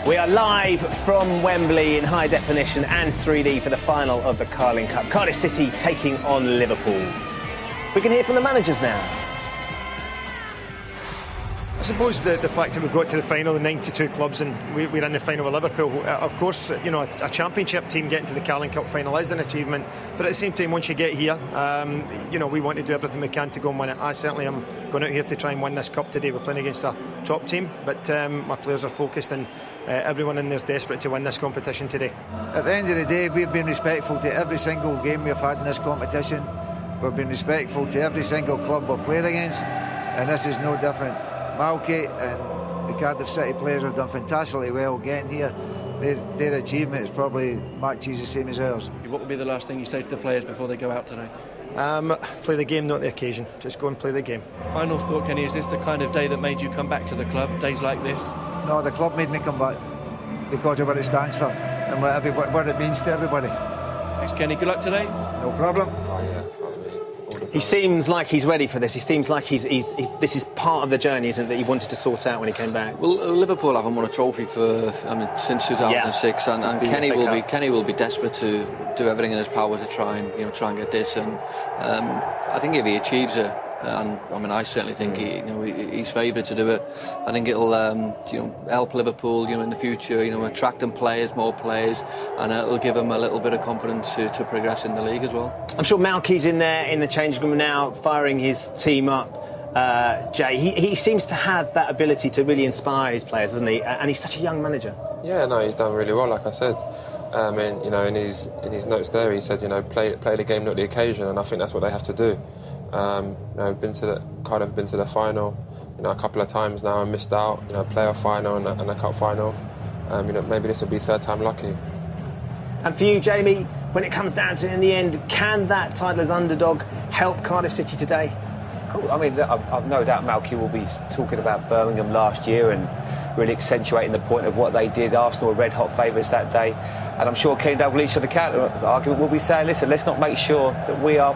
We are live from Wembley in high definition and 3D for the final of the Carling Cup. Cardiff City taking on Liverpool. We can hear from the managers now. I suppose the fact that we've got to the final, the 92 clubs, and we're in the final with Liverpool, of course, you know, a championship team getting to the Carling Cup final is an achievement, but at the same time, once you get here, you know, we want to do everything we can to go and win it. I certainly am going out here to try and win this cup today. We're playing against a top team, but my players are focused, and everyone in there is desperate to win this competition today. At the end of the day, we've been respectful to every single game we've had in this competition. We've been respectful to every single club we're playing against, and this is no different. Malky and the Cardiff City players have done fantastically well getting here. Their achievement is probably much the same as ours. What would be the last thing you say to the players before they go out today? Play the game, not the occasion. Just go and play the game. Final thought, Kenny, is this the kind of day that made you come back to the club, days like this? No, the club made me come back because of what it stands for and what it means to everybody. Thanks, Kenny. Good luck today. No problem. He seems like he's ready for this. He seems like this is part of the journey, isn't it, that he wanted to sort out when he came back? Well, Liverpool haven't won a trophy since 2006, and Kenny will be desperate to do everything in his power to try and get this. And I think if he achieves it, and I mean, I certainly think he's favoured to do it. I think it'll help Liverpool in the future, attracting more players, and it'll give him a little bit of confidence to progress in the league as well. I'm sure Malky's in there in the changing room now, firing his team up. Jay, he seems to have that ability to really inspire his players, doesn't he? And he's such a young manager. Yeah, no, he's done really well, like I said. In his notes there, he said, play the game, not the occasion, and I think that's what they have to do. Cardiff been to the final, a couple of times now and missed out. Playoff final and a cup final. Maybe this will be third time lucky. And for you, Jamie, when it comes down to it in the end, can that title as underdog help Cardiff City today? Cool. I mean, I've no doubt Malky will be talking about Birmingham last year and really accentuating the point of what they did. Arsenal were red-hot favourites that day. And I'm sure Kenny Dalglish on the counter argument will be saying, listen, let's not make sure that we are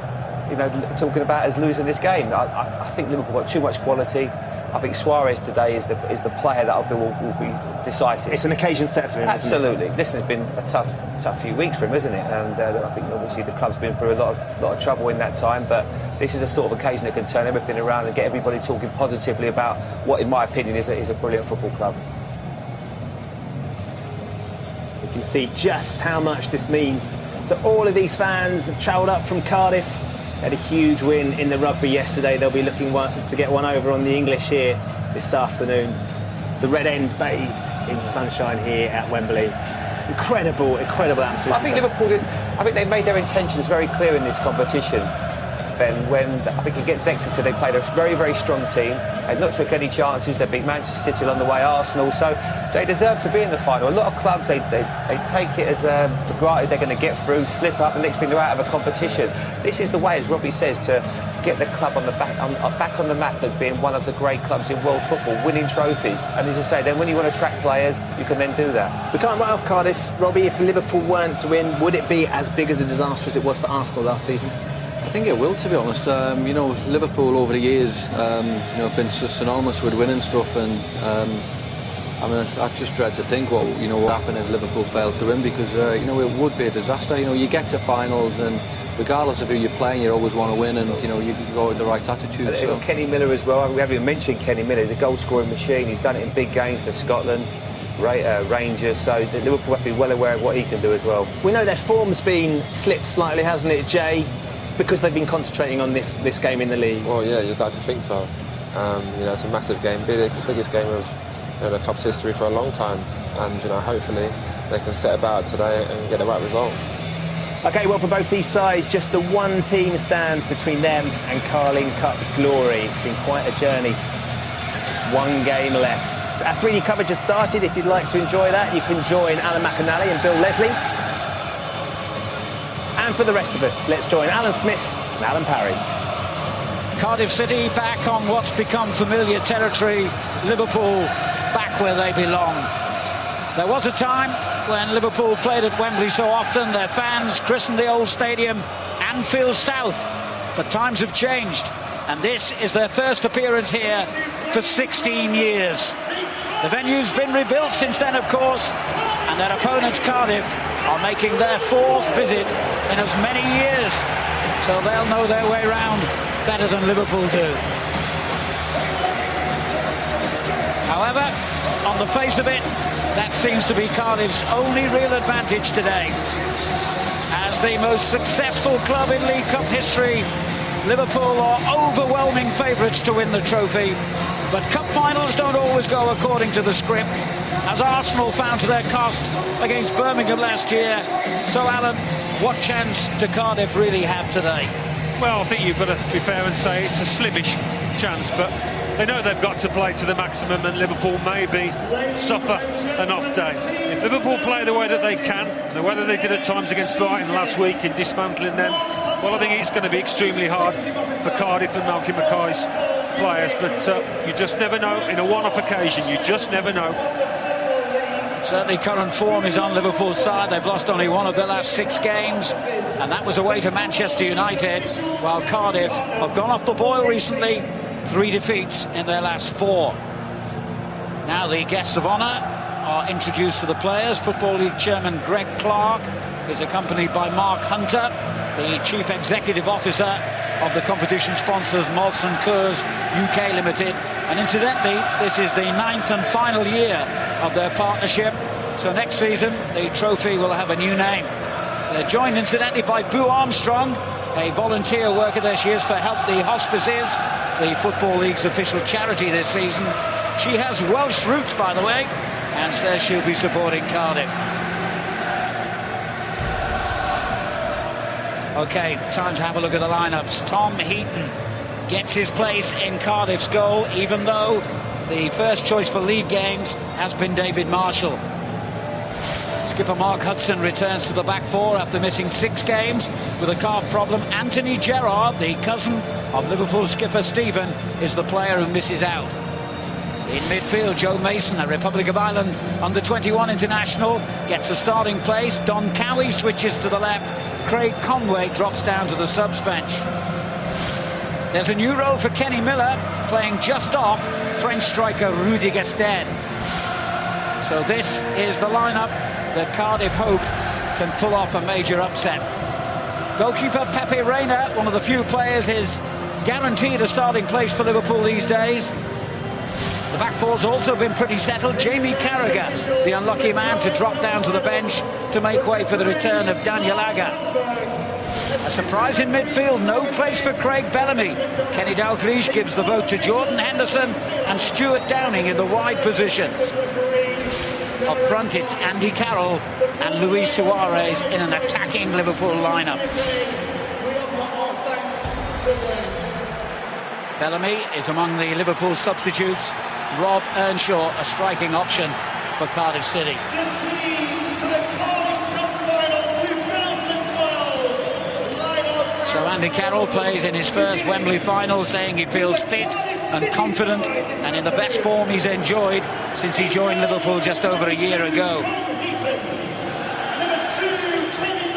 talking about as losing this game. I think Liverpool got too much quality. I think Suarez today is the player that I feel will be decisive. It's an occasion set for him. Absolutely. This has been a tough few weeks for him, isn't it? And I think obviously the club's been through a lot of trouble in that time. But this is a sort of occasion that can turn everything around and get everybody talking positively about what, in my opinion, is a brilliant football club. You can see just how much this means to all of these fans that travelled up from Cardiff. Had a huge win in the rugby yesterday. They'll be looking to get one over on the English here this afternoon. The red end bathed in sunshine here at Wembley. Incredible atmosphere. I think Liverpool they made their intentions very clear in this competition. Ben, when I think against Exeter they played a very, very strong team. They'd not took any chances. They beat Manchester City along the way, Arsenal, so they deserve to be in the final. A lot of clubs they take it as for granted they're going to get through, slip up, and next thing they're out of a competition. This is the way, as Robbie says, to get the club back on the map as being one of the great clubs in world football, winning trophies. And as I say, then when you want to attract players, you can then do that. We can't write off Cardiff. Robbie, if Liverpool weren't to win, would it be as big as a disaster as it was for Arsenal last season? I think it will, to be honest. Liverpool over the years, have been synonymous with winning stuff, and I just dread to think what happened if Liverpool failed to win, because it would be a disaster. You get to finals, and regardless of who you're playing, you always want to win, and you go with the right attitude. So. Kenny Miller as well. We haven't even mentioned Kenny Miller. He's a goal-scoring machine. He's done it in big games for Scotland. Rangers, so Liverpool have to be well aware of what he can do as well. We know their form's been slipped slightly, hasn't it, Jay? Because they've been concentrating on this game in the league. Well, yeah, you'd like to think so. It's a massive game, the biggest game of the club's history for a long time, and hopefully they can set about today and get the right result. OK, well, for both these sides, just the one team stands between them and Carling Cup glory. It's been quite a journey. Just one game left. Our 3D coverage has started. If you'd like to enjoy that, you can join Alan McAnally and Bill Leslie. And for the rest of us, let's join Alan Smith and Alan Parry. Cardiff City back on what's become familiar territory. Liverpool back where they belong. There was a time when Liverpool played at Wembley so often, their fans christened the old stadium Anfield South. But times have changed, and this is their first appearance here for 16 years. The venue's been rebuilt since then, of course, and their opponents, Cardiff, are making their 4th visit in as many years, so they'll know their way round better than Liverpool do. However, on the face of it, that seems to be Cardiff's only real advantage today. As the most successful club in League Cup history, Liverpool are overwhelming favourites to win the trophy. But cup finals don't always go according to the script, as Arsenal found to their cost against Birmingham last year. So, Alan, what chance do Cardiff really have today? Well, I think you've got to be fair and say it's a slimmish chance, but they know they've got to play to the maximum, and Liverpool maybe suffer an off day. If Liverpool play the way that they can, the way that they did at times against Brighton last week in dismantling them, well, I think it's going to be extremely hard for Cardiff and Malky Mackay's players, but you just never know. In a one-off occasion, you just never know. Certainly current form is on Liverpool's side. They've lost only one of their last 6 games, and that was away to Manchester United, while Cardiff have gone off the boil recently. 3 defeats in their last 4. Now the guests of honour are introduced to the players. Football League Chairman Greg Clark is accompanied by Mark Hunter, the Chief Executive Officer of the competition sponsors Molson Coors UK Limited. And incidentally, this is the 9th and final year of their partnership. So next season, the trophy will have a new name. They're joined incidentally by Boo Armstrong, a volunteer worker. There she is for Help the Hospices, the Football League's official charity this season. She has Welsh roots, by the way, and says she'll be supporting Cardiff. OK, time to have a look at the lineups. Tom Heaton gets his place in Cardiff's goal, even though the first choice for league games has been David Marshall. Skipper Mark Hudson returns to the back 4 after missing 6 games with a calf problem. Anthony Gerrard, the cousin of Liverpool skipper Stephen, is the player who misses out. In midfield, Joe Mason, a Republic of Ireland under-21 international, gets a starting place. Don Cowie switches to the left. Craig Conway drops down to the subs bench. There's a new role for Kenny Miller, playing just off French striker Rudy Gestede. So this is the lineup that Cardiff hope can pull off a major upset. Goalkeeper Pepe Reina, one of the few players, is guaranteed a starting place for Liverpool these days. The back 4's also been pretty settled. Jamie Carragher, the unlucky man to drop down to the bench to make way for the return of Daniel Agger. A surprise in midfield, no place for Craig Bellamy. Kenny Dalglish gives the vote to Jordan Henderson and Stuart Downing in the wide position. Up front, it's Andy Carroll and Luis Suarez in an attacking Liverpool lineup. Bellamy is among the Liverpool substitutes. Rob Earnshaw, a striking option for Cardiff City. The teams for the Cardiff Cup Final 2012 lineup. So Andy Carroll plays in his first Wembley final, saying he feels fit and confident and in the best form he's enjoyed since he joined Liverpool just over a year ago.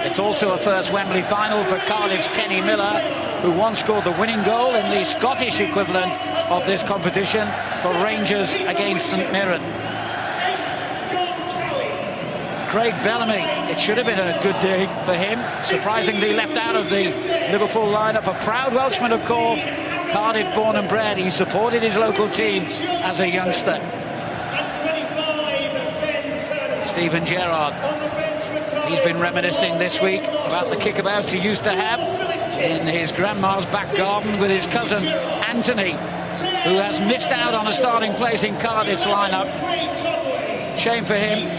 It's also a first Wembley final for Cardiff's Kenny Miller, who once scored the winning goal in the Scottish equivalent of this competition for Rangers against St Mirren. Craig Bellamy, it should have been a good day for him, surprisingly left out of the Liverpool lineup. A proud Welshman, of course, Cardiff born and bred. He supported his local team as a youngster. Stephen Gerrard, he's been reminiscing this week about the kickabouts he used to have in his grandma's back garden with his cousin Anthony, who has missed out on a starting place in Cardiff's lineup. Shame for him.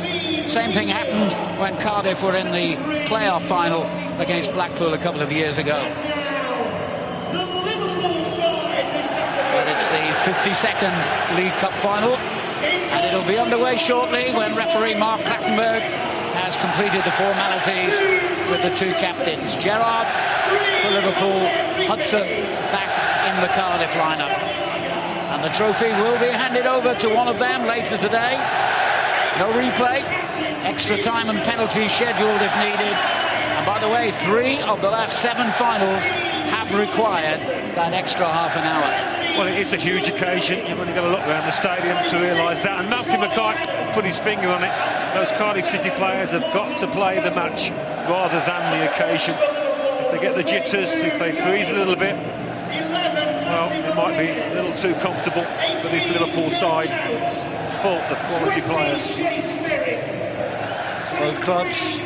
Same thing happened when Cardiff were in the playoff final against Blackpool a couple of years ago. But it's the 52nd League Cup final, and it'll be underway shortly when referee Mark Clattenburg has completed the formalities with the 2 captains. Gerrard for Liverpool, Hudson back in the Cardiff lineup. And the trophy will be handed over to one of them later today. No replay, extra time and penalties scheduled if needed. And By the way, 3 of the last 7 finals have required that extra half an hour. Well, it is a huge occasion. You've only got to look around the stadium to realise that. And Malcolm McKay put his finger on it. Those Cardiff City players have got to play the match rather than the occasion. If they get the jitters, if they freeze a little bit, well, it might be a little too comfortable for this Liverpool side, full of quality players. Both clubs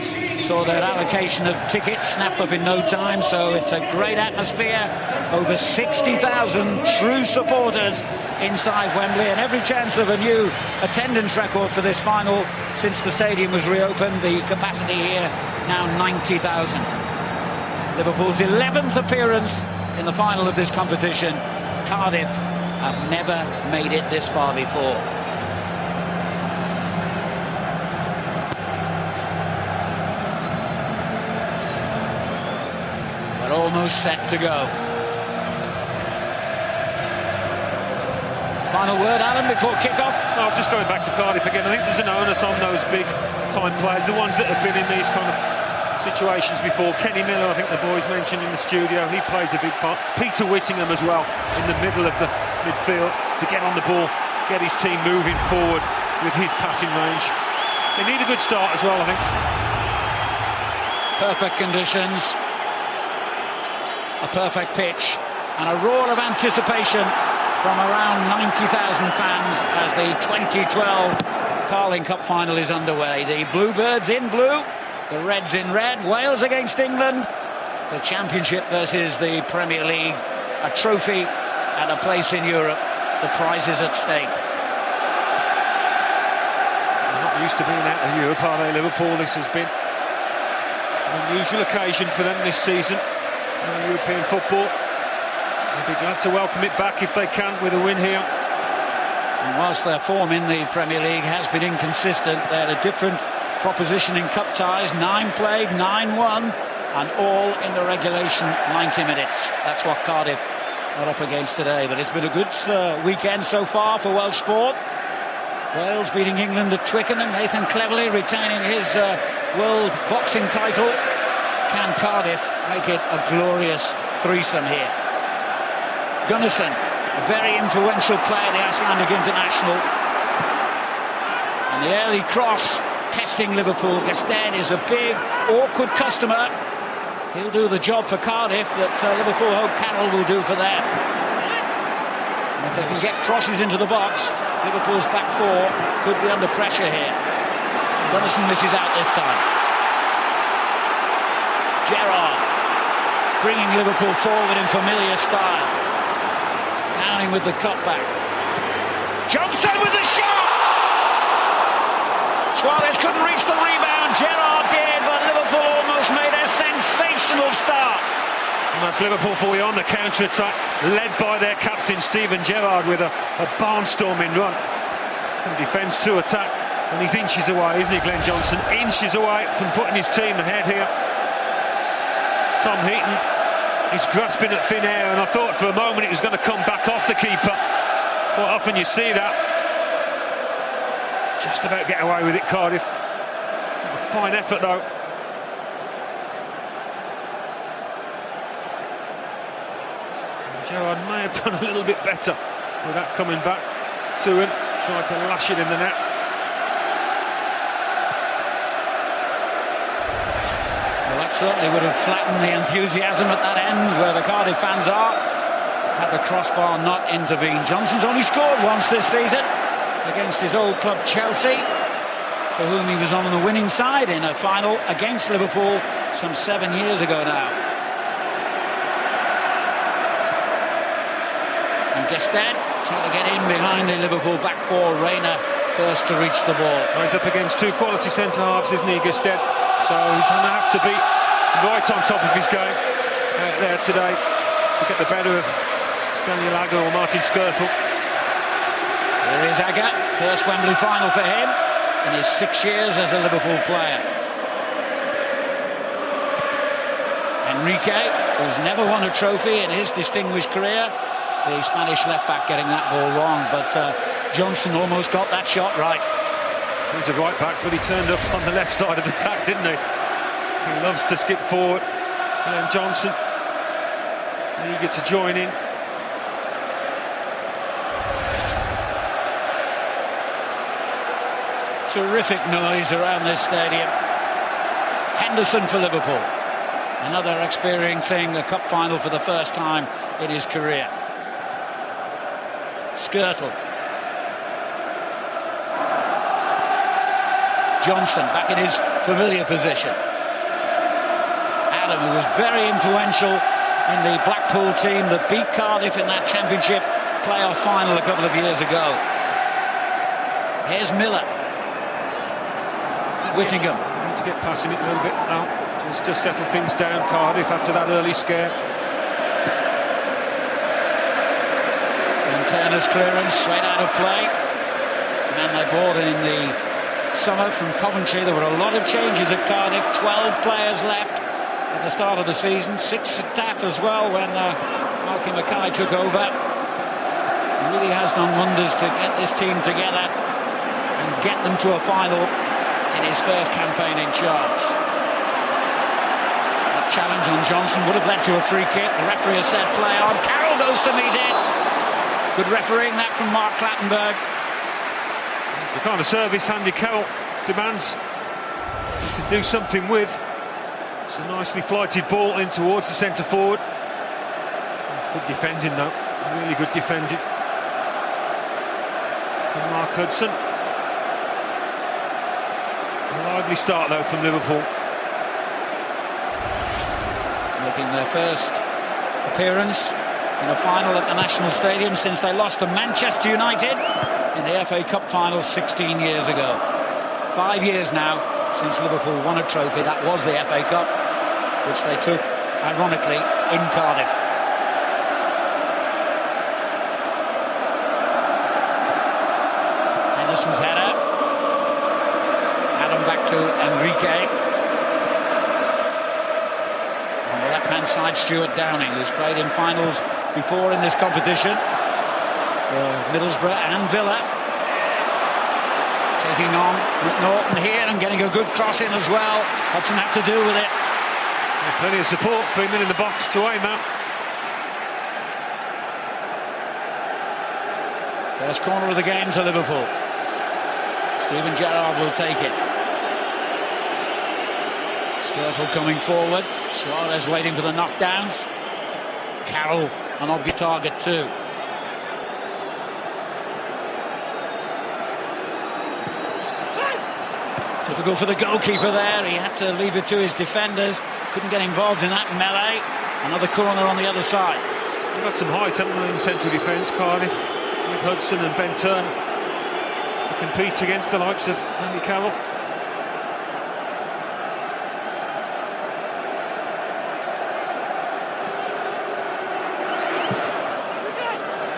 saw their allocation of tickets snap up in no time, so it's a great atmosphere. Over 60,000 true supporters inside Wembley, and every chance of a new attendance record for this final since the stadium was reopened. The capacity here now 90,000. Liverpool's 11th appearance in the final of this competition. Cardiff have never made it this far before. But almost set to go. Final word, Alan, before kick-off? No, just going back to Cardiff again, I think there's an onus on those big-time players, the ones that have been in these kind of situations before. Kenny Miller, I think the boys mentioned in the studio, he plays a big part. Peter Whittingham as well, in the middle of the midfield, to get on the ball, get his team moving forward with his passing range. They need a good start as well, I think. Perfect conditions, a perfect pitch, and a roar of anticipation from around 90,000 fans as the 2012 Carling Cup final is underway. The Bluebirds in blue, the Reds in red. Wales against England. The Championship versus the Premier League. A trophy and a place in Europe. The prize is at stake. They're not used to being out of Europe, are they, Liverpool? This has been an unusual occasion for them this season. European football. They'll be glad to welcome it back if they can with a win here. And whilst their form in the Premier League has been inconsistent, they're a different proposition in cup ties. 9 played, 9 won, and all in the regulation 90 minutes. That's what Cardiff are up against today. But it's been a good weekend so far for Welsh sport. Wales beating England at Twickenham. Nathan Cleverley retaining his world boxing title. Can Cardiff make it a glorious threesome here? Gunnarsson, a very influential player, the Icelandic international. And the early cross testing Liverpool. Gested is a big, awkward customer. He'll do the job for Cardiff that Liverpool hope Carroll will do for them. And if they can get crosses into the box, Liverpool's back four could be under pressure here. Gunnarsson misses out this time. Gerrard bringing Liverpool forward in familiar style. Downing with the cutback. Johnson with the shot! Suarez couldn't reach the rebound. Gerrard did, but Liverpool almost made a sensational start. And that's Liverpool for you on the counter-attack, led by their captain Steven Gerrard with a barnstorming run. From defence to attack, and he's inches away, isn't he, Glenn Johnson? Inches away from putting his team ahead here. Tom Heaton is grasping at thin air, and I thought for a moment it was going to come back off the keeper. Quite often you see that. Just about get away with it, Cardiff. A fine effort, though. And Gerrard may have done a little bit better with that coming back to him. Tried to lash it in the net. Well, that certainly would have flattened the enthusiasm at that end where the Cardiff fans are. Had the crossbar not intervened. Johnson's only scored once this season against his old club Chelsea, for whom he was on the winning side in a final against Liverpool some 7 years ago now. And Gested trying to get in behind the Liverpool back four. Reina first to reach the ball. He's up against two quality centre-halves, isn't he, Gested? So he's going to have to be right on top of his game out there today to get the better of Daniel Agger or Martin Skirtle. There is Agger, first Wembley final for him in his 6 years as a Liverpool player. Enrique, who's never won a trophy in his distinguished career. The Spanish left-back getting that ball wrong, but Johnson almost got that shot right. He's a right-back, but he turned up on the left side of the tack, didn't he? He loves to skip forward. Glenn Johnson, eager to join in. Terrific noise around this stadium. Henderson for Liverpool. Another experiencing a cup final for the first time in his career. Skirtle. Johnson back in his familiar position. Adam, who was very influential in the Blackpool team that beat Cardiff in that championship playoff final a couple of years ago. Here's Miller. Whittingham. Need to get past him a little bit now, just to settle things down, Cardiff, after that early scare. And Turner's clearance straight out of play. And they brought in the summer from Coventry. There were a lot of changes at Cardiff. 12 players left at the start of the season. 6 staff as well when Malky Mackay took over. He really has done wonders to get this team together and get them to a final in his first campaign in charge. That challenge on Johnson would have led to a free kick. The referee has said play on. Carroll goes to meet it. Good refereeing that from Mark Clattenburg. It's the kind of service Andy Carroll demands. He can do something with. It's a nicely flighted ball in towards the centre forward. It's good defending though. Really good defending from Mark Hudson. A lively start though from Liverpool. Making their first appearance in a final at the National Stadium since they lost to Manchester United in the FA Cup final 16 years ago. 5 years now since Liverpool won a trophy. That was the FA Cup, which they took, ironically, in Cardiff. Henderson's header. Adam back to Enrique. On the left-hand side, Stuart Downing, who's played in finals before in this competition. Middlesbrough and Villa. Taking on McNaughton here and getting a good cross in as well. Hudson had to do with it. Plenty of support for him in the box to aim at. First corner of the game to Liverpool. Steven Gerrard will take it. Skirtle coming forward. Suarez waiting for the knockdowns. Carroll an obvious target too. Difficult for the goalkeeper there. He had to leave it to his defenders. Couldn't get involved in that melee. Another corner on the other side. They've got some height, haven't they, in central defence, Cardiff, with Hudson and Ben Turner to compete against the likes of Andy Carroll.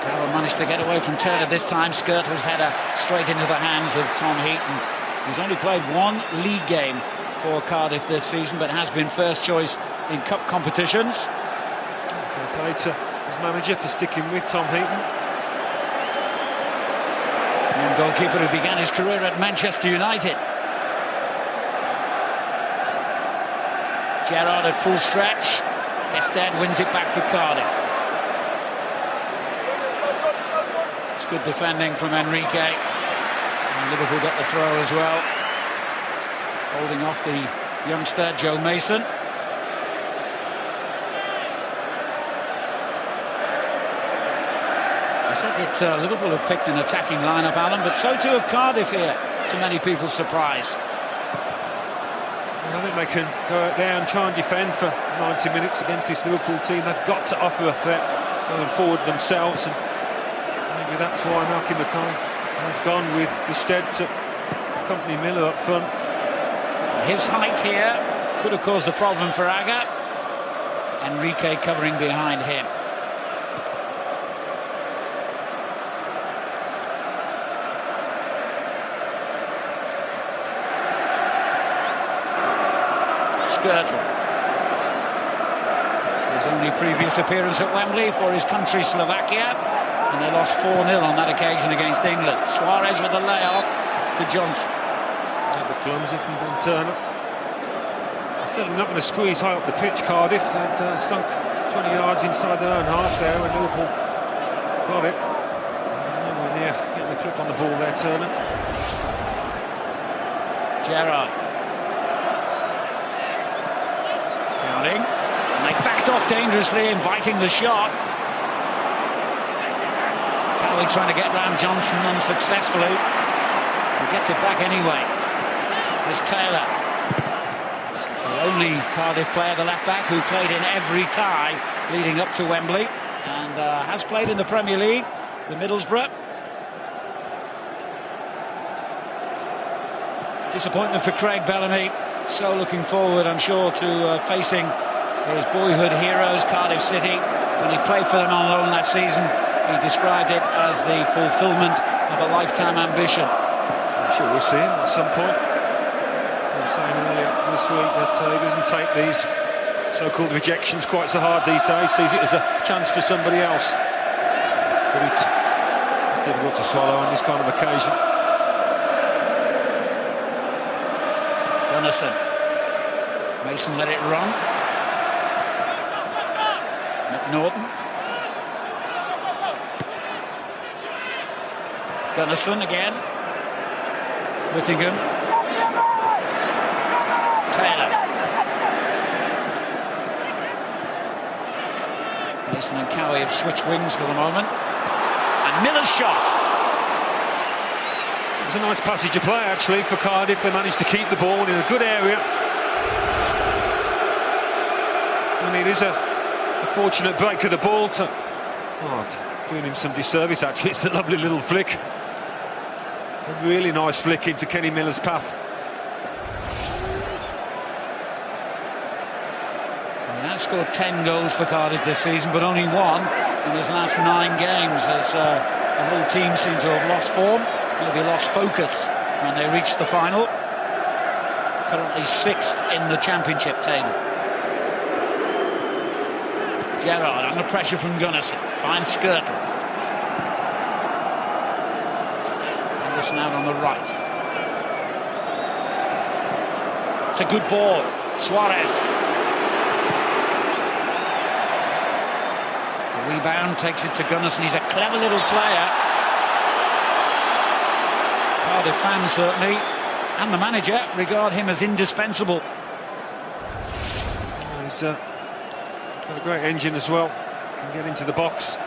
Carroll managed to get away from Turner this time. Skirtle's header straight into the hands of Tom Heaton. He's only played one league game for Cardiff this season, but has been first choice in cup competitions. Fair play to his manager for sticking with Tom Heaton. Young goalkeeper who began his career at Manchester United. Gerrard at full stretch. Gestede wins it back for Cardiff. It's good defending from Enrique. And Liverpool got the throw as well. Holding off the youngster, Joe Mason. I said that Liverpool have picked an attacking lineup, Alan, but so too have Cardiff here, to many people's surprise. I think they can go out there and try and defend for 90 minutes against this Liverpool team. They've got to offer a threat going forward themselves, and maybe that's why Malky Mackay has gone with Gestede to accompany Miller up front. His height here could have caused a problem for Aga. Enrique covering behind him. Skirtle. His only previous appearance at Wembley for his country, Slovakia, and they lost 4-0 on that occasion against England. Suarez with the layoff to Johnson. A bit clumsy from Ben Turner. Certainly not going to squeeze high up the pitch, Cardiff. They'd sunk 20 yards inside their own half there when Liverpool got it. Nowhere near getting the clip on the ball there, Turner. Gerrard. Downing. And they backed off dangerously, inviting the shot. Cowie trying to get round Johnson unsuccessfully. He gets it back anyway. There's Taylor. The only Cardiff player, the left-back, who played in every tie leading up to Wembley and has played in the Premier League, the Middlesbrough. Disappointment for Craig Bellamy. So looking forward, I'm sure, to facing his boyhood heroes, Cardiff City. When he played for them on loan last season, he described it as the fulfilment of a lifetime ambition. I'm sure we'll see him at some point. I was saying earlier this week that he doesn't take these so-called rejections quite so hard these days, sees it as a chance for somebody else. But it's difficult to swallow on this kind of occasion. Gunnarsson. Mason let it run. McNaughton. Gunnarsson again. Whittingham. Taylor. Mason and Cowie have switched wings for the moment. And Miller's shot. It was a nice passage of play actually for Cardiff. They managed to keep the ball in a good area. And it is a fortunate break of the ball to... Oh, doing him some disservice actually. It's a lovely little flick. A really nice flick into Kenny Miller's path. He has scored 10 goals for Cardiff this season, but only one in his last 9 games, as the whole team seemed to have lost form, maybe lost focus when they reached the final. Currently 6th in the championship table. Gerrard under pressure from Gunnarsson, finds Skirtle. Anderson out on the right. It's a good ball. Suarez. The rebound takes it to Gunnarsson. He's a clever little player. Cardiff fans certainly, and the manager, regard him as indispensable. He's got a great engine as well. Can get into the box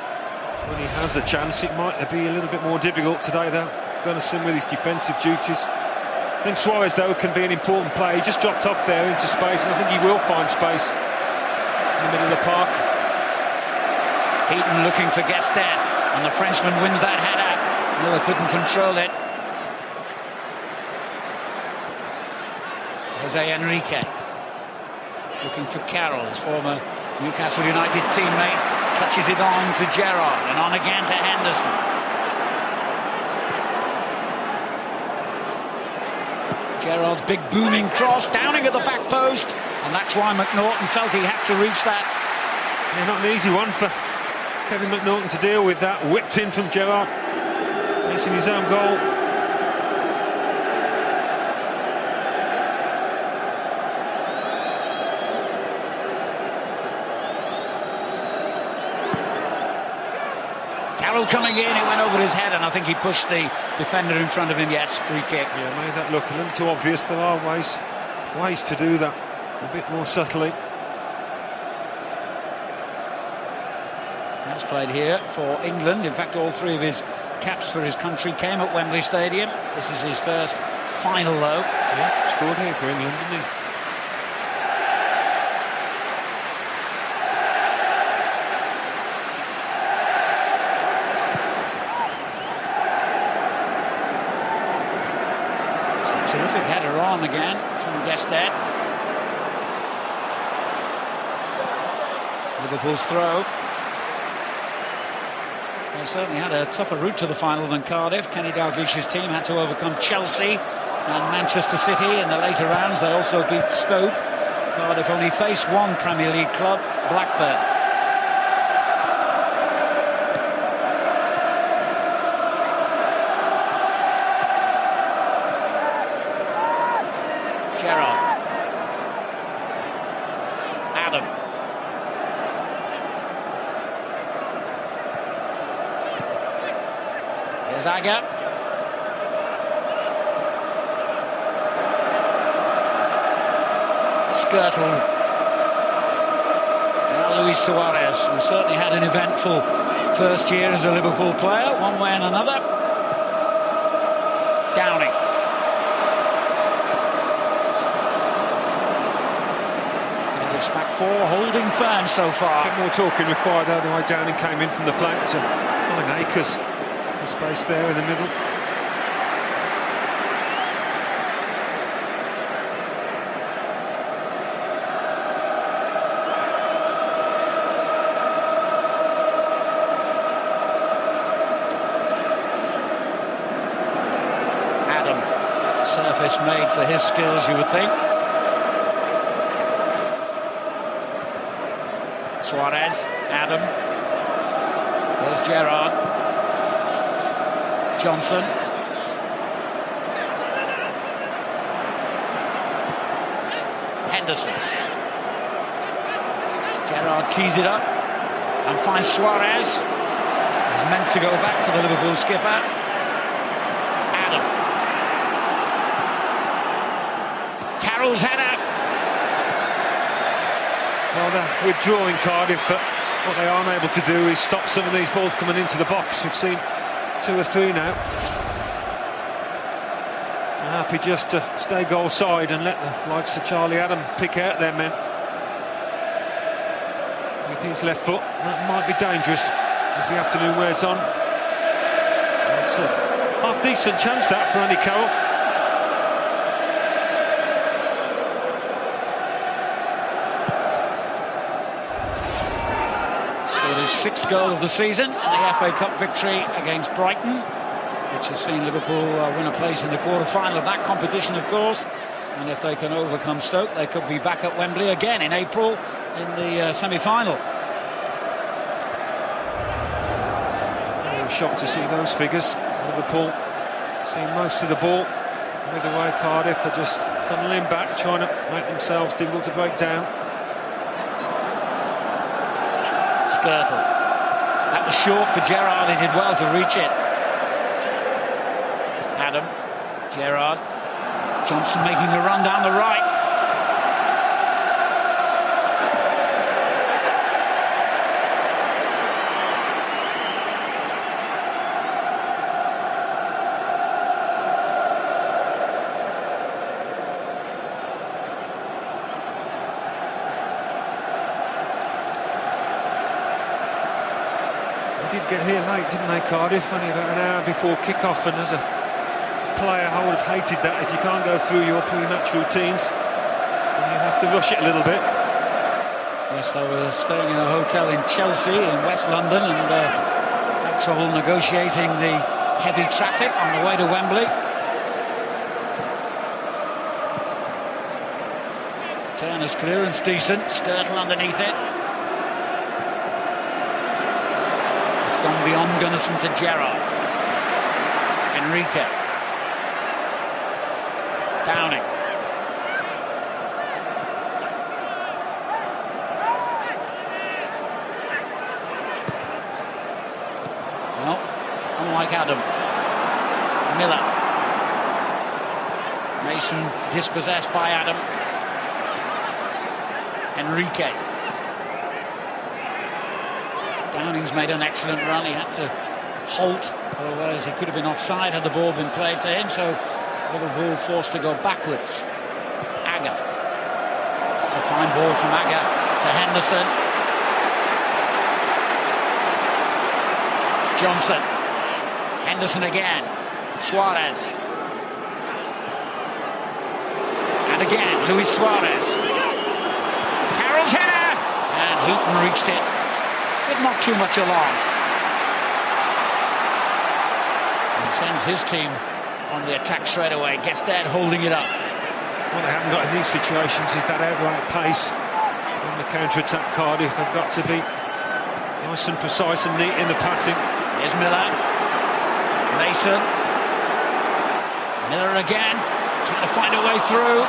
when he has a chance. It might be a little bit more difficult today though. Gunnarsson with his defensive duties. I think Suarez though can be an important player. He just dropped off there into space, and I think he will find space in the middle of the park. Heaton looking for Guestet, and the Frenchman wins that header. Miller couldn't control it. Jose Enrique looking for Carroll, his former Newcastle United teammate, touches it on to Gerrard, and on again to Henderson. Gerrard's big booming cross, Downing at the back post, and that's why McNaughton felt he had to reach that. Yeah, not an easy one for Kevin McNaughton to deal with that. Whipped in from Gerrard, missing his own goal. Carroll coming in, it went over his head, and I think he pushed the defender in front of him. Yes, free kick. Yeah, made that look a little too obvious. There are ways to do that a bit more subtly. That's played here for England. In fact, all 3 of his caps for his country came at Wembley Stadium. This is his first final, though. Yeah, scored here for England, didn't he? Terrific header on again from Guestet. Liverpool's throw. They certainly had a tougher route to the final than Cardiff. Kenny Dalglish's team had to overcome Chelsea and Manchester City in the later rounds. They also beat Stoke. Cardiff only faced one Premier League club, Blackburn. Here's Agger. Skirtle. Now Luis Suarez, who certainly had an eventful first year as a Liverpool player, one way and another. Downing. Cardiff's back four, holding firm so far. A bit more talking required though, the way Downing came in from the flank to find Akers. The space there in the middle. Surface made for his skills, you would think. Suarez, Adam. There's Gerrard. Johnson. Henderson. Gerrard tees it up and finds Suarez. He's meant to go back to the Liverpool skipper. Carroll's header. Well, they're withdrawing Cardiff, but what they aren't able to do is stop some of these balls coming into the box. We've seen 2 or 3 now. They're happy just to stay goal side and let the likes of Charlie Adam pick out their men. With his left foot, that might be dangerous as the afternoon wears on. It's a half-decent chance that for Andy Carroll. His 6th goal of the season in the FA Cup victory against Brighton, which has seen Liverpool win a place in the quarter-final of that competition, of course. And if they can overcome Stoke, they could be back at Wembley again in April in the semi-final. I was shocked to see those figures. Liverpool seeing most of the ball midway. Cardiff are just funneling back, trying to make themselves difficult to break down. Skirtle. That was short for Gerrard. He did well to reach it. Adam. Gerrard. Johnson making the run down the right. Get here late, didn't they, Cardiff? Only about an hour before kick-off, and as a player I would have hated that if you can't go through your pre-match routines and you have to rush it a little bit. Yes, they were staying in a hotel in Chelsea in West London and had trouble negotiating the heavy traffic on the way to Wembley. Turner's clearance decent, Skirtle underneath it. Gone beyond Gunnarsson to Gerrard. Enrique. Downing. Well, unlike Adam. Miller. Mason dispossessed by Adam. Enrique. Downing's made an excellent run. He had to halt, otherwise he could have been offside had the ball been played to him, so Liverpool forced to go backwards. Agger. It's a fine ball from Agger to Henderson. Johnson. Henderson again. Suarez. And again, Luis Suarez. Carroll's header! And Heaton reached it. But not too much along. And sends his team on the attack straight away. Gets there holding it up. What they haven't got in these situations is that outright pace. On the counter-attack, Cardiff have got to be nice and precise and neat in the passing. Here's Miller. Mason. Miller again. Trying to find a way through.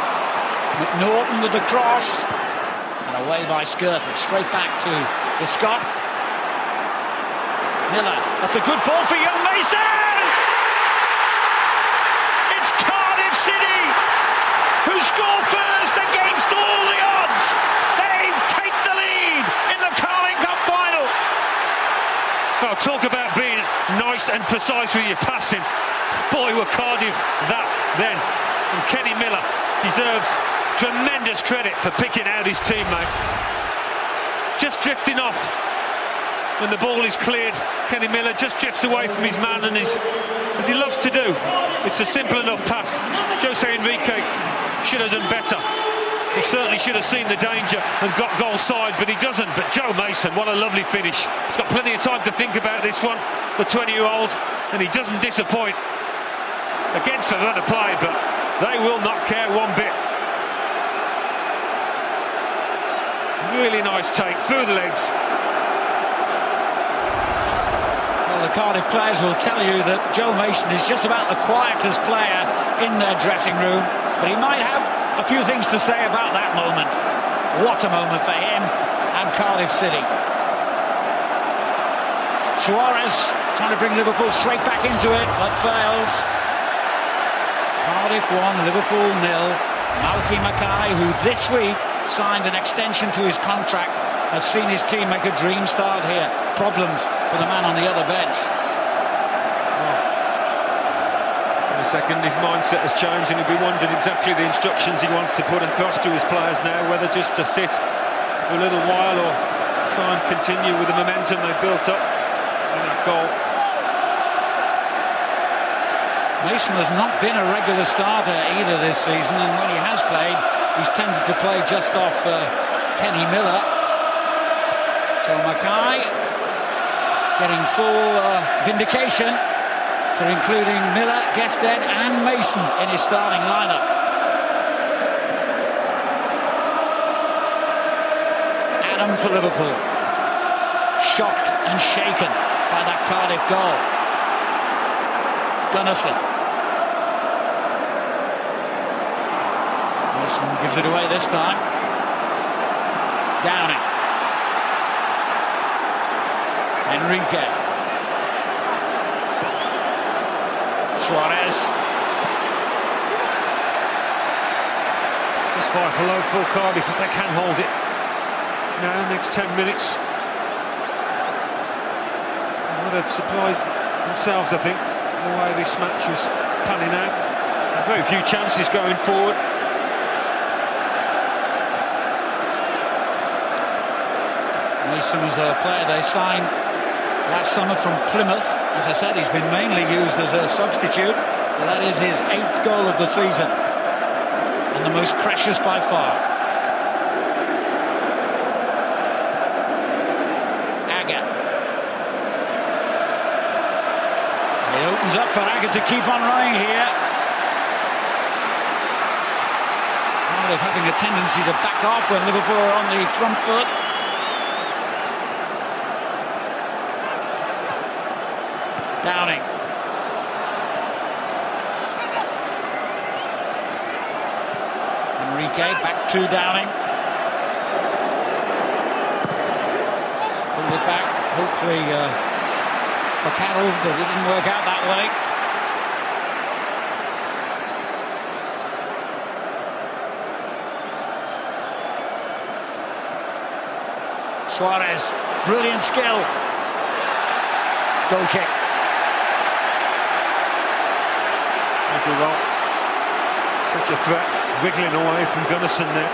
McNaughton with the cross. And away by Skirtle. Straight back to the Scot. Miller, that's a good ball for young Mason! It's Cardiff City who score first against all the odds. They take the lead in the Carling Cup final. Oh, talk about being nice and precise with your passing. Boy, were Cardiff that then. And Kenny Miller deserves tremendous credit for picking out his teammate. Just drifting off when the ball is cleared. Kenny Miller just drifts away from his man, and as he loves to do, it's a simple enough pass. Jose Enrique should have done better. He certainly should have seen the danger and got goal side, but he doesn't. But Joe Mason, what a lovely finish. He's got plenty of time to think about this one, the 20-year-old, and he doesn't disappoint. Against a run of play, but they will not care one bit. Really nice take through the legs. Well, the Cardiff players will tell you that Joe Mason is just about the quietest player in their dressing room, but he might have a few things to say about that moment. What a moment for him and Cardiff City. Suarez trying to bring Liverpool straight back into it, but fails. Cardiff 1, Liverpool 0. Malky Mackay, who this week signed an extension to his contract, has seen his team make a dream start here. Problems for the man on the other bench. In a second, his mindset has changed, and he'll be wondering exactly the instructions he wants to put across to his players now, whether just to sit for a little while or try and continue with the momentum they built up in that goal. Mason has not been a regular starter either this season, and when he has played, he's tended to play just off Kenny Miller. So Mackay getting full vindication for including Miller, Gested and Mason in his starting lineup. Adam for Liverpool. Shocked and shaken by that Cardiff goal. Gunnarsson. Mason gives it away this time. Downing. Enrique. Suarez. Just fire for low for Cardiff if they can hold it. Now, next 10 minutes. They would have surprised themselves, I think, the way this match was panning out. And very few chances going forward. Mason was a player they signed last summer from Plymouth. As I said, he's been mainly used as a substitute, but that is his 8th goal of the season, and the most precious by far. Agger. It opens up for Agger to keep on running here. Cardiff having a tendency to back off when Liverpool are on the front foot. Downing. Enrique back to Downing. Pulled it back, hopefully for Carroll, but it didn't work out that way. Suarez, brilliant skill. Goal kick. Well, such a threat, wiggling away from Gunnarsson there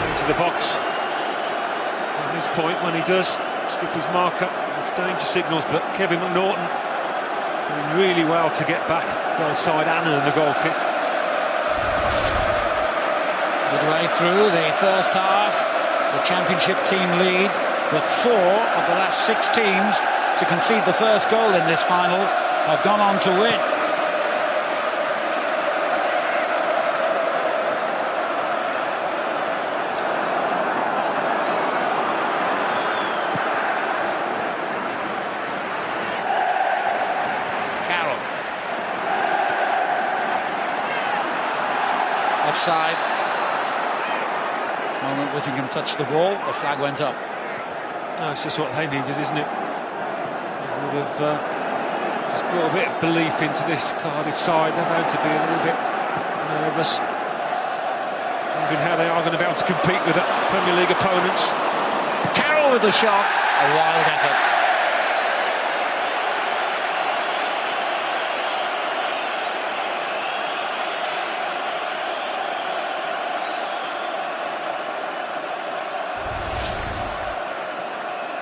into the box. At this point, when he does skip his marker, it's danger signals, but Kevin McNaughton doing really well to get back goal side and earn the goal kick. Midway through the first half, the championship team lead, but 4 of the last 6 teams to concede the first goal in this final have gone on to win. Offside. The moment Whittingham touched the ball, the flag went up. No, it's just what they needed, isn't it? They would have just brought a bit of belief into this Cardiff side. They're going to be a little bit nervous, wondering how they are going to be able to compete with the Premier League opponents. Carroll with the shot, a wild effort.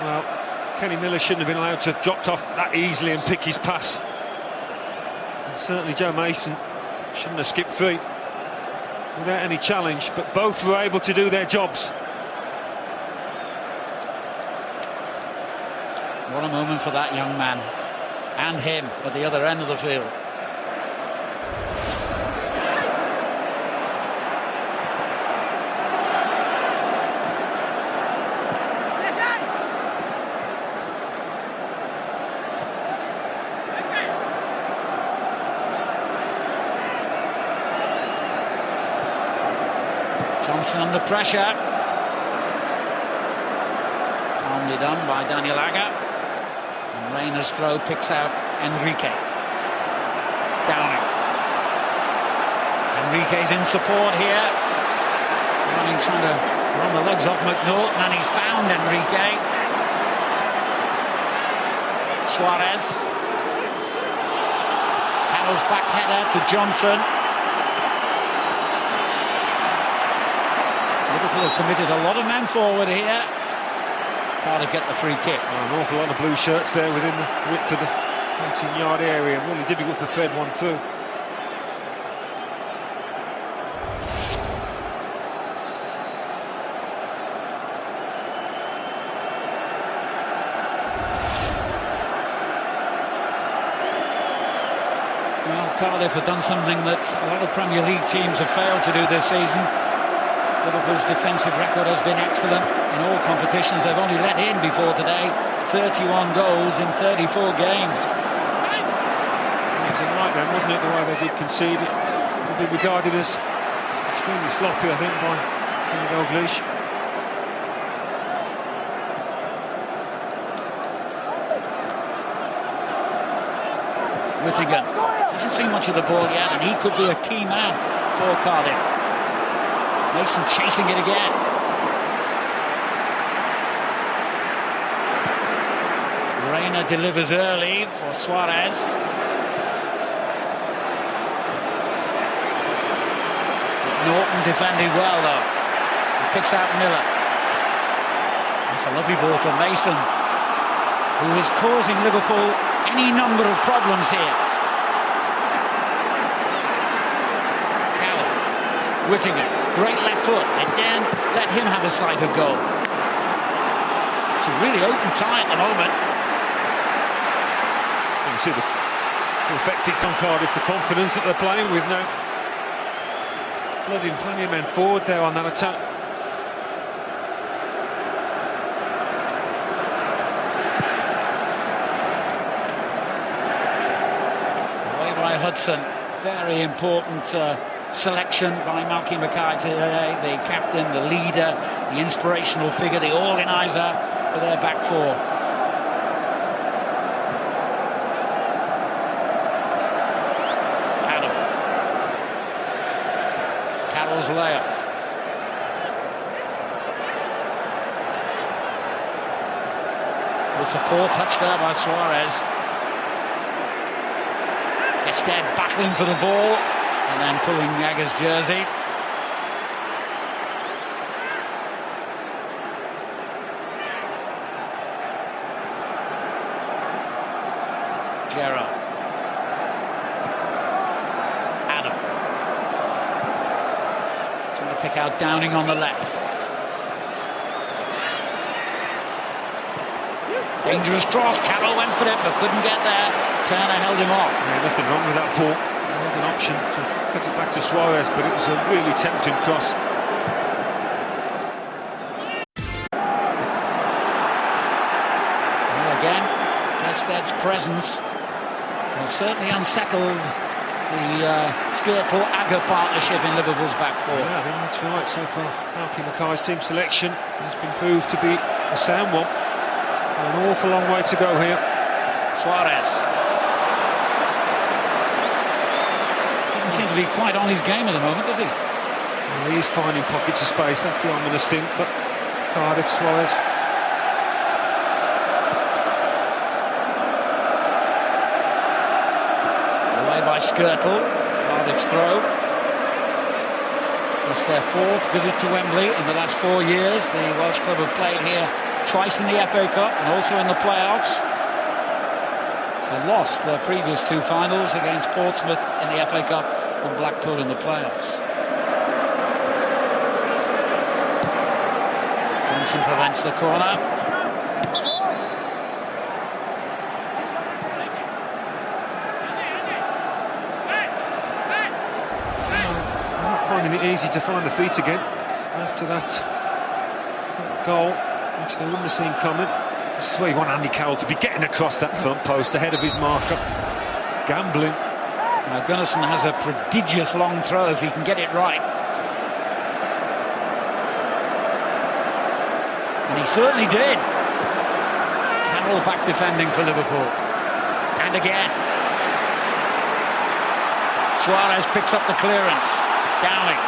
Well, Kenny Miller shouldn't have been allowed to have dropped off that easily and pick his pass. And certainly Joe Mason shouldn't have skipped free without any challenge, but both were able to do their jobs. What a moment for that young man, and him at the other end of the field. Johnson under pressure. Calmly done by Daniel Agger. And Rayner's throw picks out Enrique. Downing. Enrique's in support here. Downing trying to run the legs off McNaughton, and he's found Enrique. Suarez. Carroll's back header to Johnson. Liverpool have committed a lot of men forward here. Cardiff get the free kick. Oh, an awful lot of blue shirts there within the width of the 18-yard area. Really difficult to thread one through. Well, Cardiff have done something that a lot of Premier League teams have failed to do this season. Liverpool's defensive record has been excellent in all competitions. They've only let in before today 31 goals in 34 games. It was a nightmare, wasn't it, the way they did concede it? It'll be regarded as extremely sloppy, I think, by Kenny Dalglish. Whittaker hasn't seen much of the ball yet, and he could be a key man for Cardiff. Mason chasing it again. Rayner delivers early for Suarez. Norton defended well though. He picks out Miller. That's a lovely ball for Mason, who is causing Liverpool any number of problems here. Cowell, Whittaker. Great left foot, and then let him have a sight of goal. It's a really open tie at the moment. You can see the effect it's on Cardiff, the confidence that they're playing with now. Flooding plenty of men forward there on that attack. Away by Hudson. Very important selection by Malky Mackay today, the captain, the leader, the inspirational figure, the organiser for their back four. Adam. Carroll's layup. It's a poor touch there by Suarez. Instead battling for the ball and then pulling Agger's jersey. Gerrard. Adam. Trying to pick out Downing on the left. Dangerous cross. Carroll went for it but couldn't get there. Turner held him off. Yeah, nothing wrong with that ball. He had an option to cut it back to Suarez, but it was a really tempting cross. Well, again, Gested's presence has certainly unsettled the Skirtle-Agger partnership in Liverpool's back four. Yeah, I think that's right so far. Malky Mackay's team selection has been proved to be a sound one. An awful long way to go here. Suarez. Doesn't seem to be quite on his game at the moment, does he? Well, he's finding pockets of space. That's the ominous thing for Cardiff. Suarez. Away by Skirtle. Cardiff's throw. It's their 4th visit to Wembley in the last 4 years. The Welsh club have played here twice in the FA Cup and also in the playoffs. They lost their previous 2 finals against Portsmouth in the FA Cup and Blackpool in the playoffs. Johnson prevents the corner. Finding it easy to find the feet again after that goal, which they wouldn't have seen coming. This is where you want Andy Carroll to be getting across that front post ahead of his marker. Gambling. Now Gunnarsson has a prodigious long throw if he can get it right. And he certainly did. Carroll back defending for Liverpool. And again. Suarez picks up the clearance. Downing.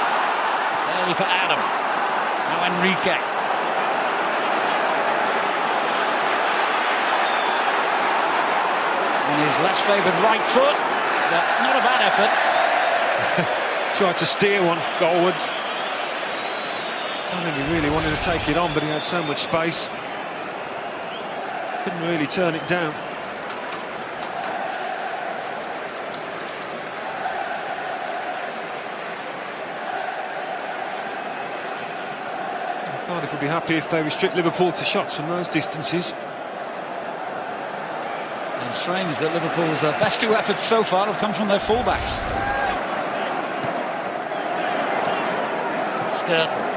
Early for Adam. Now Enrique. On his less favoured right foot, but not a bad effort. Tried to steer one goalwards. I think he really wanted to take it on, but he had so much space. Couldn't really turn it down. Cardiff would be happy if they restrict Liverpool to shots from those distances. And strange that Liverpool's best 2 efforts so far have come from their fullbacks. Skirtle.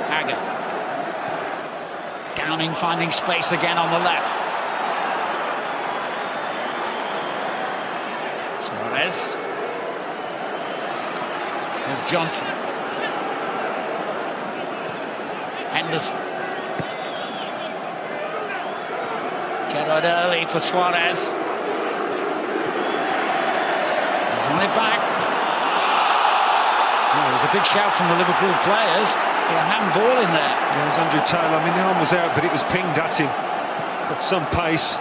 Agger. Downing finding space again on the left. Suarez. There's Johnson. Henderson. Gerrard early for Suarez. He's on it back. Oh, there's a big shout from the Liverpool players for a handball in there. Yeah, there's Andrew Taylor. I mean, the arm was out, but it was pinged at him. Got some pace.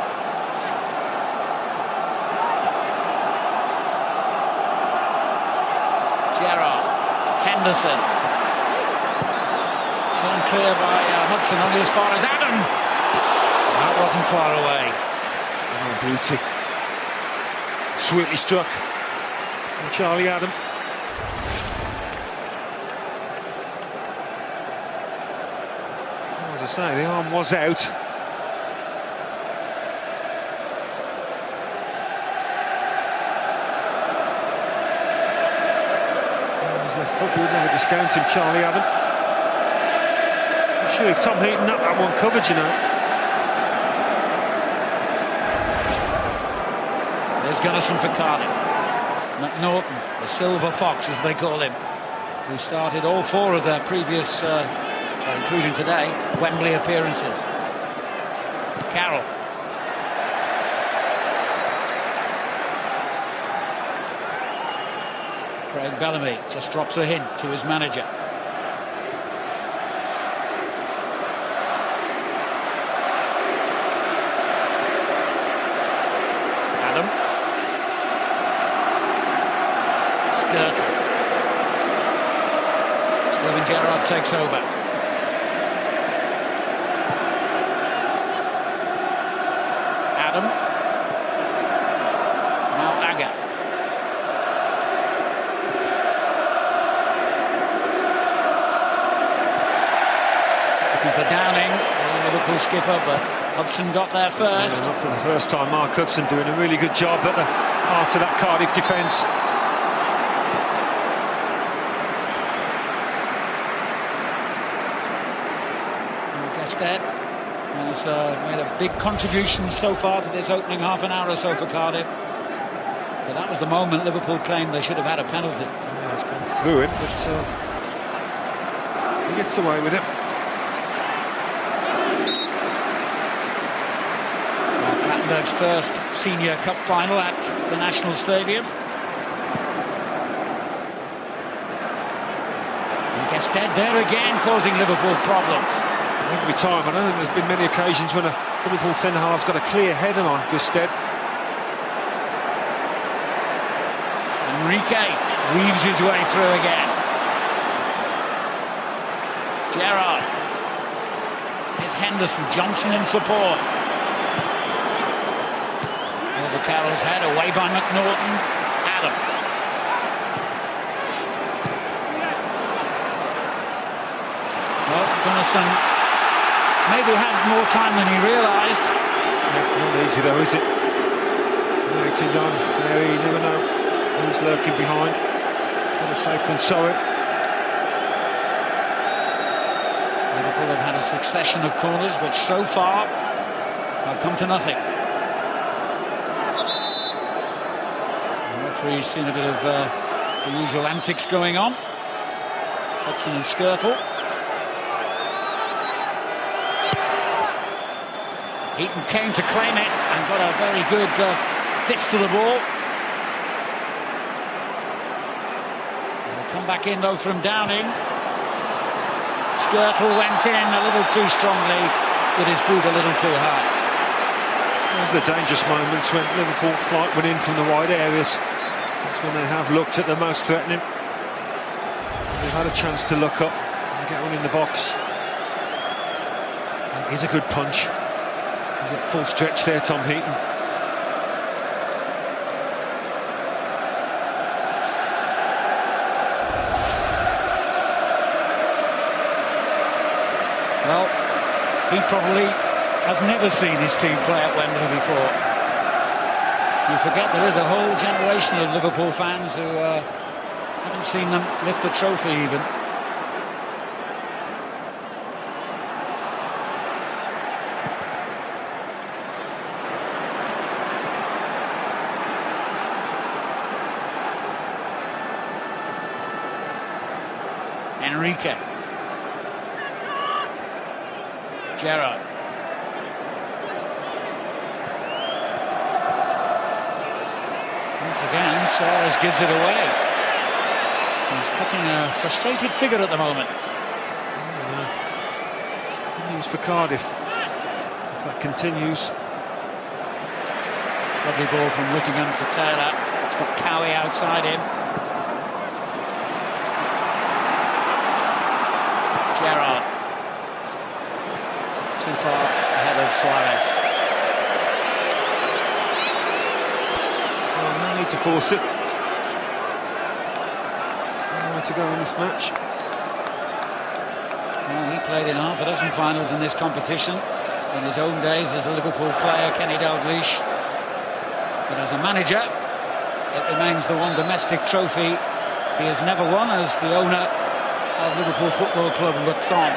Gerrard. Henderson. Turned clear by Hudson, only as far as Adam. That wasn't far away. Oh, beauty. Sweetly struck. And Charlie Adam. As I say, the arm was out. His left foot, we'd never discount him, Charlie Adam. I'm sure if Tom Heaton had that one covered, you know. There's Gunnarsson for Cardiff. McNaughton, the Silver Fox as they call him, who started all 4 of their previous, including today, Wembley appearances. Carroll. Craig Bellamy just drops a hint to his manager. Adam. Skirtle. Steven Gerrard takes over. Adam. Now Agger. Looking for Downing, the Liverpool skipper, but Hudson got there first. Yeah, not for the first time. Mark Hudson doing a really good job at the heart of that Cardiff defence. Gastet has made a big contribution so far to this opening half an hour or so for Cardiff. But that was the moment Liverpool claimed they should have had a penalty. Yeah, it's gone through it, but he gets away with it. side's first senior cup final at the National Stadium. And Gested there again, causing Liverpool problems. Every time, I don't think there's been many occasions when a Liverpool centre-half's got a clear header on Gested. Enrique weaves his way through again. Gerrard. Here's Henderson, Johnson in support. Over Carroll's head, away by McNaughton. Adam. Well, Gunnison maybe had more time than he realised. Not easy though, is it? Way too young. You never know who's lurking behind. Better safe than sorry. Liverpool have had a succession of corners which so far have come to nothing. The referee's seen a bit of the usual antics going on. Hudson and Skirtle. Heaton came to claim it and got a very good fist to the ball. He'll come back in though from Downing. Skirtle went in a little too strongly with his boot a little too high. Those are the dangerous moments when Liverpool flight went in from the wide areas. That's when they have looked at the most threatening. They've had a chance to look up and get one in the box. He's a good punch. He's at full stretch there, Tom Heaton. Well, he probably has never seen his team play at Wembley before. You forget there is a whole generation of Liverpool fans who haven't seen them lift a trophy even. Enrique. Gerrard. Once again, Suarez gives it away. He's cutting a frustrated figure at the moment. Good news for Cardiff, if that continues. Lovely ball from Whittingham to Taylor. He's got Cowie outside him. Gerrard. Too far ahead of Suarez. Well, no need to force it. No way to go in this match. Well, he played in half a dozen finals in this competition in his own days as a Liverpool player, Kenny Dalglish. But as a manager, it remains the one domestic trophy he has never won as the owner of Liverpool Football Club looks on.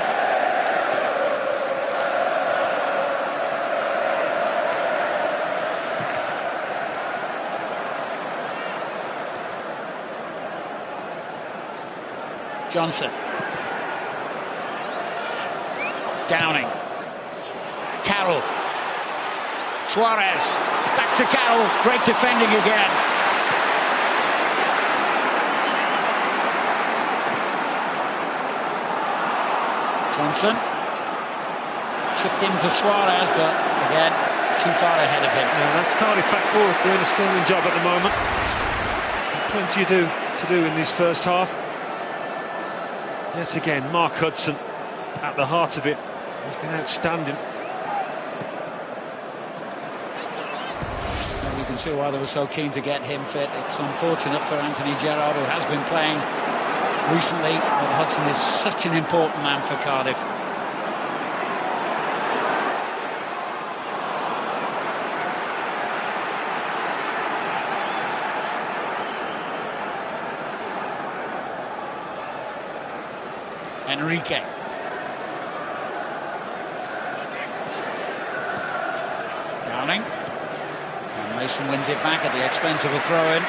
Johnson. Downing. Carroll. Suarez. Back to Carroll. Great defending again. Johnson. Chipped in for Suarez, but again, too far ahead of him. Yeah, that Cardiff back four is doing a sterling job at the moment. Plenty to do in this first half. Yet again, Mark Hudson at the heart of it. He's been outstanding. And you can see why they were so keen to get him fit. It's unfortunate for Anthony Gerrard, who has been playing recently, but Hudson is such an important man for Cardiff. Enrique. Downing. And Mason wins it back at the expense of a throw-in.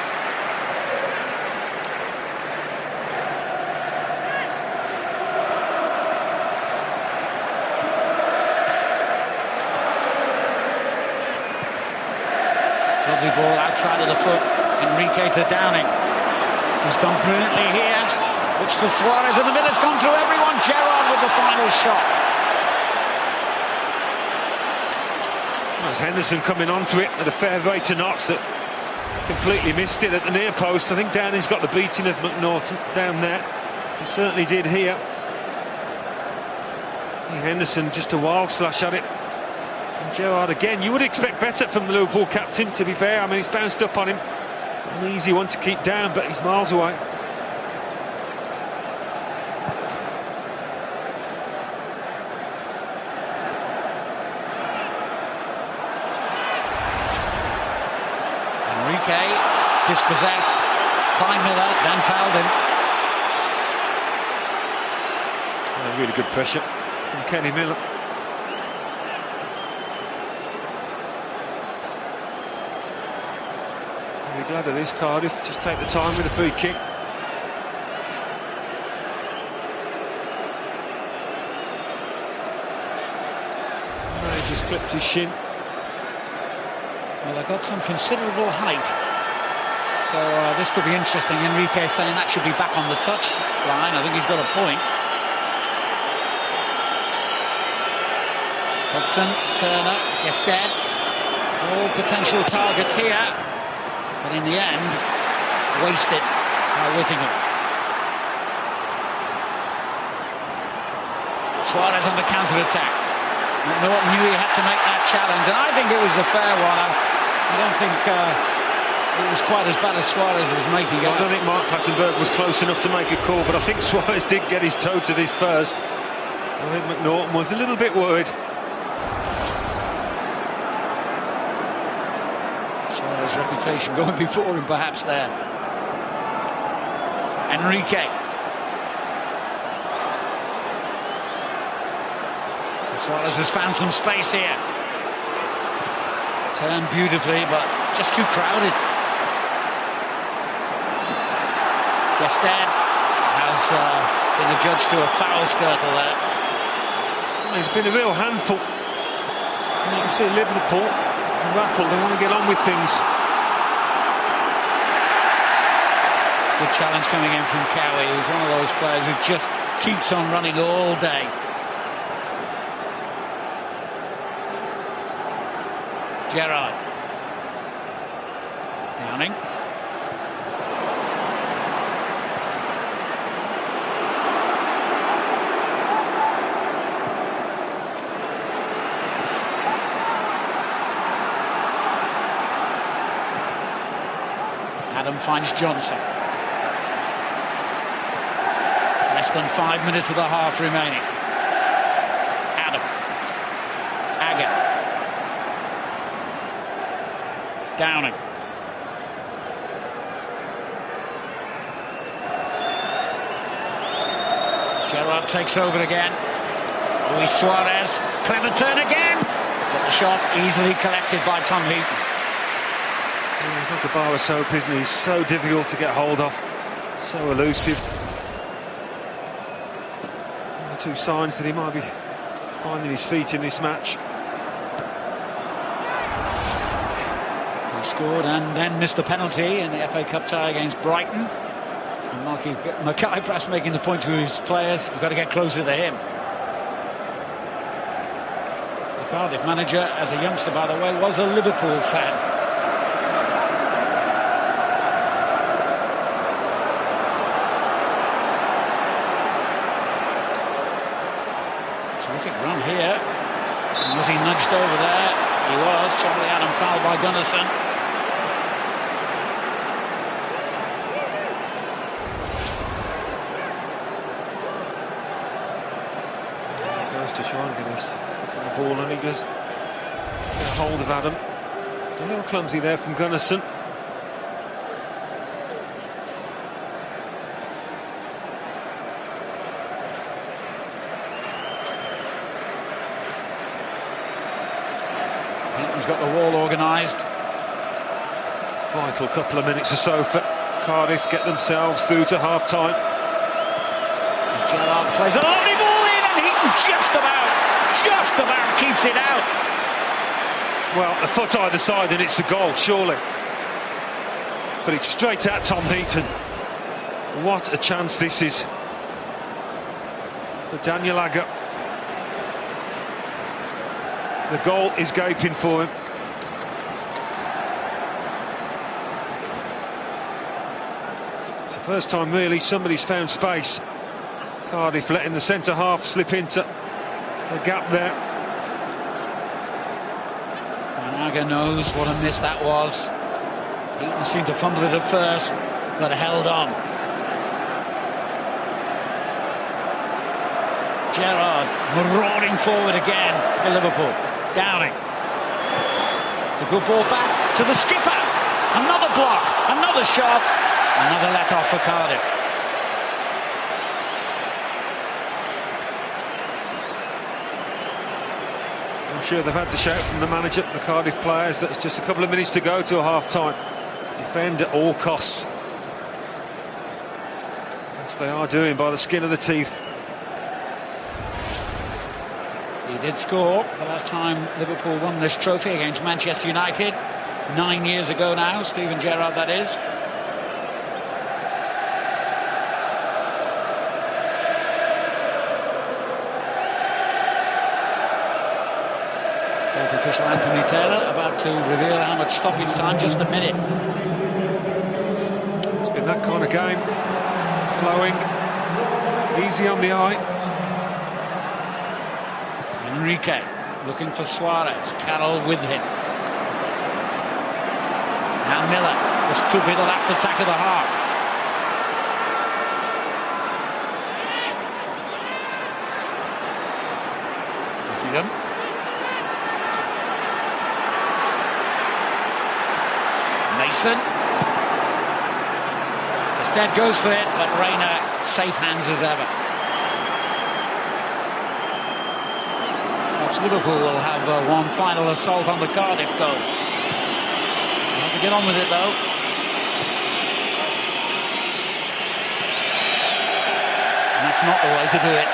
Lovely ball outside of the foot. Enrique to Downing, who's done brilliantly here. Which for Suarez, and the miller's gone through everyone. Gerrard with the final shot. There's Henderson coming onto it at a fair rate to knots that completely missed it at the near post. I think Downing's got the beating of McNaughton down there. He certainly did here. Henderson just a wild slash at it. And Gerrard again. You would expect better from the Liverpool captain, to be fair. I mean, it's bounced up on him. An easy one to keep down, but he's miles away. Enrique dispossessed by Miller, then fouled him. Really good pressure from Kenny Miller. I'll be glad of this, Cardiff. Just take the time with a free kick. No, he just clipped his shin. Well, they've got some considerable height, so this could be interesting. Enrique saying that should be back on the touch line. I think he's got a point. Hudson, Turner, Gested, all potential targets here, but in the end, wasted by Whittingham. Suarez on the counter-attack. McNaughton knew he had to make that challenge, and I think it was a fair one. I don't think it was quite as bad as Suarez was making it. I don't think Mark Clattenburg was close enough to make a call, but I think Suarez did get his toe to this first. I think McNaughton was a little bit worried. Suarez's reputation going before him perhaps there. Enrique. Suarez has found some space here. Turned beautifully, but just too crowded. Gested has been adjudged to a foul skirtle there. It's been a real handful. And you can see Liverpool rattled. They want to get on with things. Good challenge coming in from Cowie, who's one of those players who just keeps on running all day. Gerrard. Downing. Adam finds Johnson. Less than 5 minutes of the half remaining. Adam. Agger. Downing. Gerrard takes over again. Luis Suarez, clever turn again. But the shot easily collected by Tom Heaton. Yeah, he's like a bar of soap, isn't he? He's so difficult to get hold of. So elusive. One or two signs that he might be finding his feet in this match. He scored and then missed a penalty in the FA Cup tie against Brighton. And Mackay perhaps making the point to his players, you've got to get closer to him. The Cardiff manager, as a youngster by the way, was a Liverpool fan. Terrific run here. And was he nudged over there? He was. Charlie Adam fouled by Gunnarsson. To try and get his foot on the ball, and he just get a hold of Adam. A little clumsy there from Gunnarsson. He's got the wall organised. Vital couple of minutes or so for Cardiff, get themselves through to half-time. Gerrard plays a lovely ball in, and Heaton just about keeps it out. Well, a foot either side and it's a goal, surely. But it's straight at Tom Heaton. What a chance this is for Daniel Agger. The goal is gaping for him. It's the first time really somebody's found space. Cardiff letting the centre half slip into the gap there. And Agger knows what a miss that was. Heaton seemed to fumble it at first, but held on. Gerrard marauding forward again for Liverpool. Downing. It's a good ball back to the skipper. Another block, another shot, another let off for Cardiff. I'm sure they've had the shout from the manager, the Cardiff players, that it's just a couple of minutes to go to a half-time. Defend at all costs. Which they are doing by the skin of the teeth. He did score the last time Liverpool won this trophy against Manchester United. 9 years ago now, Steven Gerrard that is. Fourth official Anthony Taylor about to reveal how much stoppage time, just a minute. It's been that kind of game. Flowing, easy on the eye. Enrique looking for Suarez. Carroll with him. Now Miller. This could be the last attack of the half. Nottingham. Mason. Instead goes for it, but Rayner safe hands as ever. Liverpool will have one final assault on the Cardiff goal. They'll have to get on with it though. And that's not the way to do it.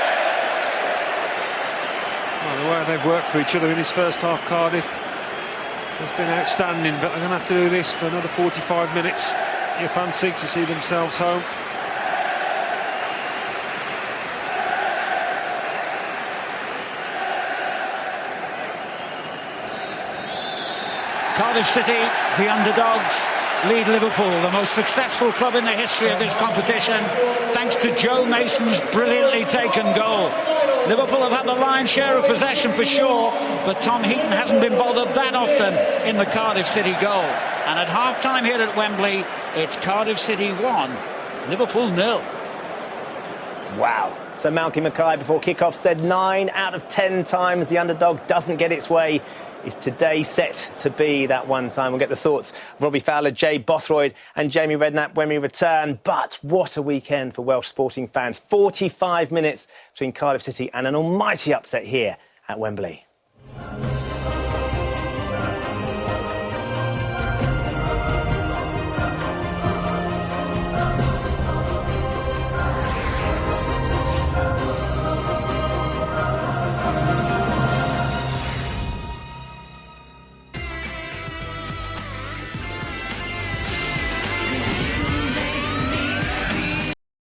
Well, the way they've worked for each other in this first half, Cardiff, has been outstanding, but they're going to have to do this for another 45 minutes. You fancy to see themselves home. Cardiff City, the underdogs, lead Liverpool, the most successful club in the history of this competition, thanks to Joe Mason's brilliantly taken goal. Liverpool have had the lion's share of possession for sure, but Tom Heaton hasn't been bothered that often in the Cardiff City goal. And at half-time here at Wembley, it's Cardiff City 1, Liverpool 0. Wow. So Malky Mackay before kick-off said 9 out of 10 times the underdog doesn't get its way. Is today set to be that one time? We'll get the thoughts of Robbie Fowler, Jay Bothroyd and Jamie Redknapp when we return. But what a weekend for Welsh sporting fans. 45 minutes between Cardiff City and an almighty upset here at Wembley.